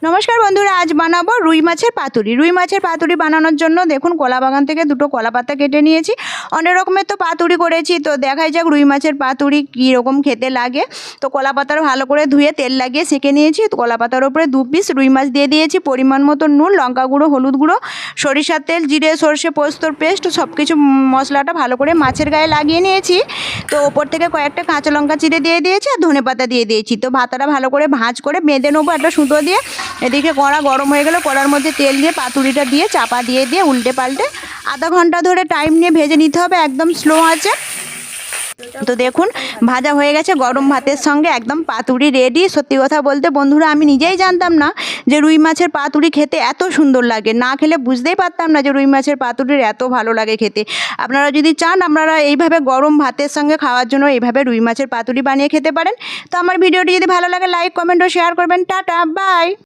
নমস্কার বন্ধুরা, আজ বানাবো রুই মাছের পাতুরি। রুই মাছের পাতুরি বানানোর জন্য দেখুন কলা বাগান থেকে দুটো কলা পাতা কেটে নিয়েছি। অনেক রকমের তো পাতুরি করেছি, তো দেখাই যাক রুই মাছের পাতুরি কীরকম খেতে লাগে। তো কলা পাতার ভালো করে ধুয়ে তেল লাগিয়ে সেঁকে নিয়েছি। তো কলা পাতার উপরে 2 পিস রুই মাছ দিয়ে দিয়েছি, পরিমাণ মতো নুন, লঙ্কা গুঁড়ো, হলুদ গুঁড়ো, সরিষার তেল, জিরে, সর্ষে, পোস্তর পেস্ট, সব কিছু মশলাটা ভালো করে মাছের গায়ে লাগিয়ে নিয়েছি। তো ওপর থেকে কয়েকটা কাঁচা লঙ্কা চিড়ে দিয়ে দিয়েছি আর ধনেপাতা দিয়ে দিয়েছি। তো ভাতাটা ভালো করে ভাঁজ করে বেঁধে নেবো একটা সুতো দিয়ে। এদিকে কড়া গরম হয়ে গেল, কড়ার মধ্যে তেল দিয়ে পাতুরিটা দিয়ে চাপা দিয়ে উল্টে পাল্টে আধা ঘন্টা ধরে টাইম নিয়ে ভেজে নিতে হবে, একদম স্লো আঁচে। তো দেখুন ভাজা হয়ে গেছে, গরম ভাতের সঙ্গে একদম পাতুরি রেডি। সত্যি কথা বলতে বন্ধুরা, আমি নিজেই জানতাম না যে রুই মাছের পাতুরি খেতে এত সুন্দর লাগে। না খেলে বুঝতেই পারতাম না যে রুই মাছের পাতুরির এত ভালো লাগে খেতে। আপনারা যদি চান, আপনারা এইভাবে গরম ভাতের সঙ্গে খাওয়ার জন্য এইভাবে রুই মাছের পাতুরি বানিয়ে খেতে পারেন। তো আমার ভিডিওটি যদি ভালো লাগে লাইক, কমেন্ট ও শেয়ার করবেন। টাটা, বাই।